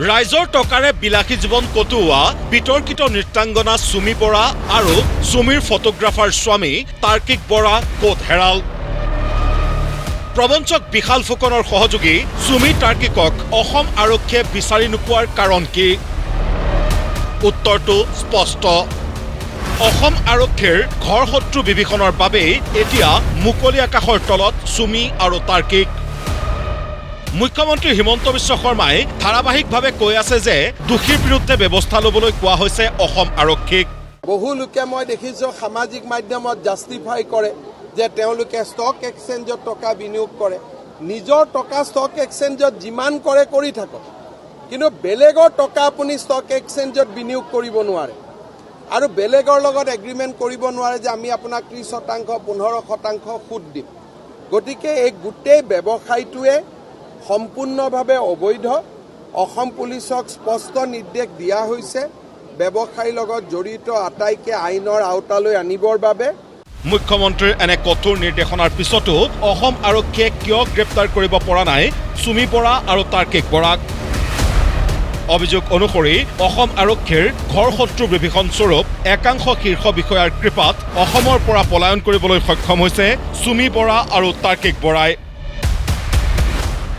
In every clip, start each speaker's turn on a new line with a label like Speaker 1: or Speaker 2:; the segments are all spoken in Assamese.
Speaker 1: ৰাইজৰ টকাৰে বিলাসী জীৱন কটোৱা বিতৰ্কিত নৃত্যাংগনা সুমি বৰা আৰু সুমিৰ ফটোগ্ৰাফাৰ স্বামী তাৰ্কিক বৰা ক'ত হেৰাল প্ৰবঞ্চক বিশাল ফুকনৰ সহযোগী সুমি তাৰ্কিকক অসম আৰক্ষীয়ে বিচাৰি নোপোৱাৰ কাৰণ কি উত্তৰটো স্পষ্ট অসম আৰক্ষীৰ ঘৰ শত্ৰু বিভীষণৰ বাবেই এতিয়া মুকলি আকাশৰ তলত সুমি আৰু তাৰ্কিক মুখ্যমন্ত্ৰী হিমন্ত বিশ্ব শৰ্মাই ধাৰাবাহিকভাৱে কৈ আছে যে দোষীৰ বিৰুদ্ধে ব্যৱস্থা ল'বলৈ কোৱা হৈছে অসম আৰক্ষীক
Speaker 2: বহু লোকে মই দেখিছোঁ সামাজিক মাধ্যমত জাষ্টিফাই কৰে যে তেওঁলোকে ষ্টক এক্সচেঞ্জত টকা বিনিয়োগ কৰে নিজৰ টকা ষ্টক এক্সচেঞ্জত যিমান কৰে কৰি থাকক কিন্তু বেলেগৰ টকা আপুনি ষ্টক এক্সচেঞ্জত বিনিয়োগ কৰিব নোৱাৰে আৰু বেলেগৰ লগত এগ্ৰিমেণ্ট কৰিব নোৱাৰে যে আমি আপোনাক 30% 15% সুদ দিম গতিকে এই গোটেই ব্যৱসায়টোৱে সম্পূৰ্ণভাৱে অবৈধ অসম পুলিচক স্পষ্ট নিৰ্দেশ দিয়া হৈছে ব্যৱসায়ীৰ লগত জড়িত আটাইকে আইনৰ আওতালৈ আনিবৰ বাবে
Speaker 1: মুখ্যমন্ত্ৰীৰ এনে কঠোৰ নিৰ্দেশনাৰ পিছতো অসম আৰক্ষীয়ে কিয় গ্ৰেপ্তাৰ কৰিব পৰা নাই সুমি বৰা আৰু তাৰ্কিক বৰাক অভিযোগ অনুসৰি অসম আৰক্ষীৰ ঘৰ শত্ৰু বিভীষণ স্বৰূপ একাংশ শীৰ্ষ বিষয়াৰ কৃপাত অসমৰ পৰা পলায়ন কৰিবলৈ সক্ষম হৈছে সুমি বৰা আৰু তাৰ্কিক বৰাই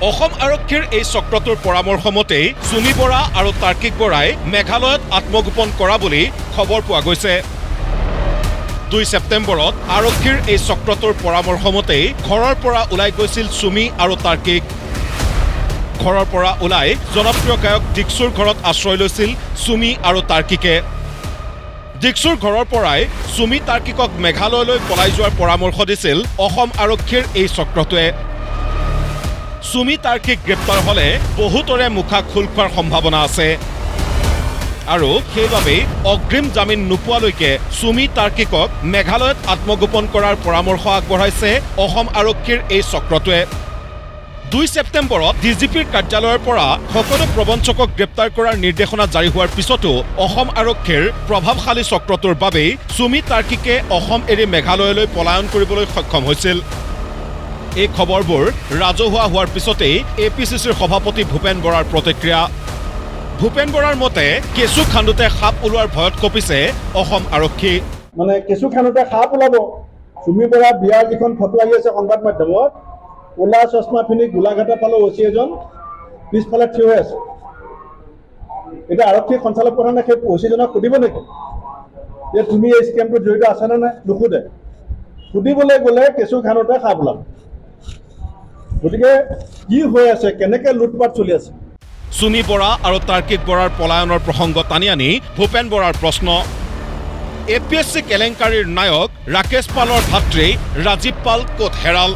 Speaker 1: অসম আৰক্ষীৰ এই চক্ৰটোৰ পৰামৰ্শ মতেই সুমি বৰা আৰু তাৰ্কিক বৰাই মেঘালয়ত আত্মগোপন কৰা বুলি খবৰ পোৱা গৈছে 2 ছেপ্টেম্বৰত আৰক্ষীৰ এই চক্ৰটোৰ পৰামৰ্শ মতেই ঘৰৰ পৰা ওলাই গৈছিল সুমি আৰু তাৰ্কিক ঘৰৰ পৰা ওলাই জনপ্ৰিয় গায়ক দীক্ষুৰ ঘৰত আশ্ৰয় লৈছিল সুমি আৰু তাৰ্কিকে দীক্ষুৰ ঘৰৰ পৰাই সুমি তাৰ্কিকক মেঘালয়লৈ পলাই যোৱাৰ পৰামৰ্শ দিছিল অসম আৰক্ষীৰ এই চক্ৰটোৱে সুমি তাৰ্কিক গ্ৰেপ্তাৰ হলে বহুতৰে মুখা খোল খোৱাৰ সম্ভাৱনা আছে আৰু সেইবাবেই অগ্ৰিম জামিন নোপোৱালৈকে সুমি তাৰ্কিকক মেঘালয়ত আত্মগোপন কৰাৰ পৰামৰ্শ আগবঢ়াইছে অসম আৰক্ষীৰ এই চক্ৰটোৱে 2 ছেপ্টেম্বৰত ডিজিপিৰ কাৰ্যালয়ৰ পৰা সকলো প্ৰবঞ্চকক গ্ৰেপ্তাৰ কৰাৰ নিৰ্দেশনা জাৰি হোৱাৰ পিছতো অসম আৰক্ষীৰ প্ৰভাৱশালী চক্ৰটোৰ বাবেই সুমি তাৰ্কিকে অসম এৰি মেঘালয়লৈ পলায়ন কৰিবলৈ সক্ষম হৈছিল এই খবৰবোৰ ৰাজহুৱা হোৱাৰ পিছতেই এপিচিচিৰ সভাপতি ভূপেন বৰাৰ প্ৰতিক্ৰিয়া ভূপেন বৰাৰ মতে কেঁচু খান্দোতে সাপ ওলোৱাৰ ভয়ত কঁপিছে অসম আৰক্ষী
Speaker 3: মানে কেঁচু খান্দোতে সাপ ওলাব সুমি বৰা বিয়াৰ যিখন ফটো আহি আছে সংবাদ মাধ্যমত ক'লা চশমা পিন্ধি গোলাঘাটে পালো অচি এজন পিছফালে থিয় হৈ আছে এতিয়া আৰক্ষী সঞ্চালক প্ৰধানে সেই অচিজনক সুধিব নেকি যে তুমি এই স্কেমটোত জড়িত আছা নে নাই নুসুধে সুধিবলৈ গ'লে কেঁচু খান্দোতে সাপ ওলাব গতিকে কি হৈ আছে কেনেকৈ লুটপাট চলি আছে
Speaker 1: সুমি বৰা আৰু তাৰ্কিক বৰাৰ পলায়নৰ প্ৰসংগ টানি আনি ভূপেন বৰাৰ প্ৰশ্ন এপিএছচি কেলেংকাৰীৰ নায়ক ৰাকেশ পালৰ ভাতৃ ৰাজীৱ পাল ক'ত হেৰাল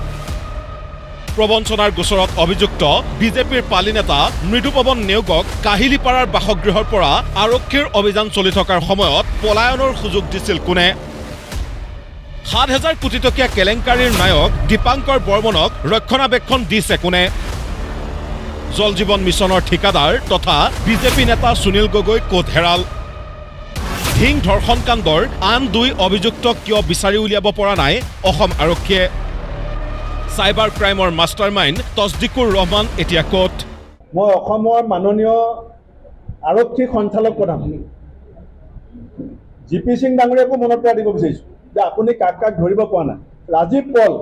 Speaker 1: প্ৰবঞ্চনাৰ গোচৰত অভিযুক্ত বিজেপিৰ পালি নেতা মৃদুপৱন নেওগক কাহিলীপাৰাৰ বাসগৃহৰ পৰা আৰক্ষীৰ অভিযান চলি থকাৰ সময়ত পলায়নৰ সুযোগ দিছিল কোনে ৭,০০০ কোটি টকীয়া কেলেংকাৰীৰ নায়ক দীপাংকৰ বৰ্মনক ৰক্ষণাবেক্ষণ দিছে কোনে জল জীৱন মিছনৰ ঠিকাদাৰ তথা বিজেপি নেতা সুনীল গগৈ ক'ত হেৰাল ধিং ধৰ্ষণ কাণ্ডৰ আন 2 অভিযুক্তক কিয় বিচাৰি উলিয়াব পৰা নাই অসম আৰক্ষীয়ে চাইবাৰ ক্ৰাইমৰ মাষ্টাৰ মাইণ্ড তছদিকুৰ ৰহমান এতিয়া ক'ত
Speaker 3: মই অসমৰ মাননীয় আৰক্ষী সঞ্চালক প্ৰধান জিপি সিং ডাঙৰীয়াকো মনত পেলাই দিব বিচাৰিছোঁ যে আপুনি কাক কাক ধৰিব পৰা নাই ৰাজীৱ পল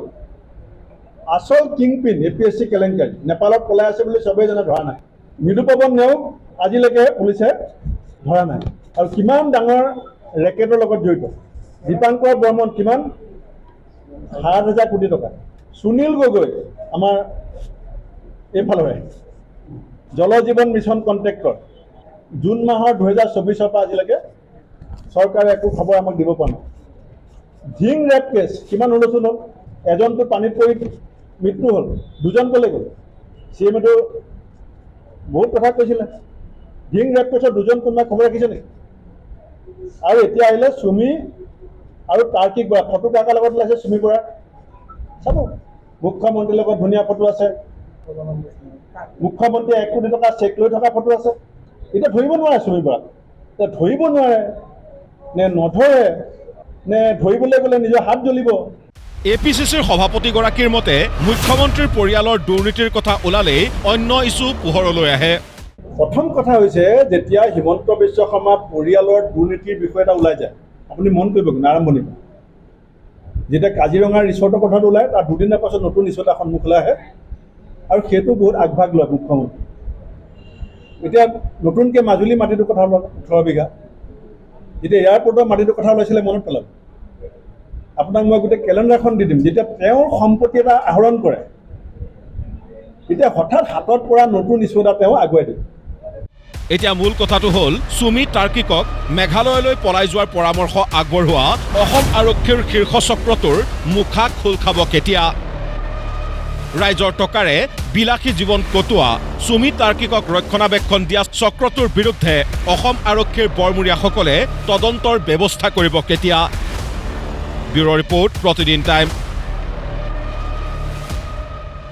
Speaker 3: আচল কিংপিন এপিএছচি কেলেংকাৰী নেপালত পলাই আছে বুলি চবেই জানে ধৰা নাই মৃদুপৱন নেওগ আজিলৈকে পুলিচে ধৰা নাই আৰু কিমান ডাঙৰ ৰেকেটৰ লগত জড়িত দীপাংকৰ বৰ্মন কিমান ৭,০০০ কোটি টকা সুনীল গগৈ আমাৰ এইফালৰে জল জীৱন মিছন কণ্ট্ৰেক্টৰ জুন মাহৰ 2024 পৰা আজিলৈকে চৰকাৰে একো খবৰ আমাক দিব পৰা নাই ধিং ৰেপ কেছ কিমান হুলস্থুল হ'ল এজনটো পানীত পৰি মৃত্যু হ'ল 2জন ক'লৈ গ'ল চিএমএটো বহুত কথা কৈছিলে ধিং ৰেপ কেছত 2জন কোনোবাই খবৰ ৰাখিছে নেকি আৰু এতিয়া আহিলে সুমি আৰু তাৰ্কিক বৰা ফটো কাকাৰ লগত ওলাইছে সুমি বৰা চাব মুখ্যমন্ত্ৰীৰ লগত ধুনীয়া ফটো আছে মুখ্যমন্ত্ৰীয়ে 1 কোটি টকা চেক লৈ থকা ফটো আছে এতিয়া ধৰিব নোৱাৰে সুমি বৰা এতিয়া ধৰিব নোৱাৰে নে নধৰে নে ধৰিবলৈ গ'লে নিজৰ হাত জ্বলিব
Speaker 1: এপিচিচিৰ সভাপতিগৰাকীৰ মতে মুখ্যমন্ত্ৰীৰ পৰিয়ালৰ দুৰ্নীতিৰ কথা ওলালেই অন্য ইছ্যু পোহৰলৈ আহে
Speaker 3: প্ৰথম কথা হৈছে যেতিয়া হিমন্ত বিশ্ব শৰ্মা পৰিয়ালৰ দুৰ্নীতিৰ বিষয় এটা ওলাই যায়, আপুনি মন কৰিব কিন্তু আৰম্ভণি যেতিয়া কাজিৰঙাৰ ৰিচৰ্টৰ কথাটো ওলায় তাৰ দুদিনৰ পাছত নতুন ৰিচৰ্ট এখন সন্মুখলৈ আহে আৰু সেইটো বহুত আগভাগ লয় মুখ্যমন্ত্ৰী। এতিয়া নতুনকৈ মাজুলী মাটিটোৰ কথা ওলাল 18 বিঘা, যেতিয়া এয়াৰপৰ্টৰ মাটিটোৰ কথা ওলাইছিলে মনত পেলাব। আপোনাক মই গোটেই কেলেণ্ডাৰখন দি দিম। যেতিয়া তেওঁৰ সম্পত্তি এটা আহৰণ কৰে তেতিয়া হঠাৎ হাতত পৰা নতুন ইছ্যু এটা তেওঁ আগুৱাই দিয়ে।
Speaker 1: এতিয়া মূল কথাটো হ'ল চুমি তাৰ্কিকক মেঘালয়লৈ পলাই যোৱাৰ পৰামৰ্শ আগবঢ়োৱা অসম আৰক্ষীৰ শীৰ্ষ চক্ৰটোৰ মুখা খোল খাব কেতিয়া? ৰাইজৰ টকাৰে বিলাসী জীৱন কটোৱা চুমি তাৰ্কিকক ৰক্ষণাবেক্ষণ দিয়া চক্ৰটোৰ বিৰুদ্ধে অসম আৰক্ষীৰ বৰমূৰীয়াসকলে তদন্তৰ ব্যৱস্থা কৰিব কেতিয়া? ব্যুৰ' ৰিপৰ্ট, প্ৰতিদিন টাইম।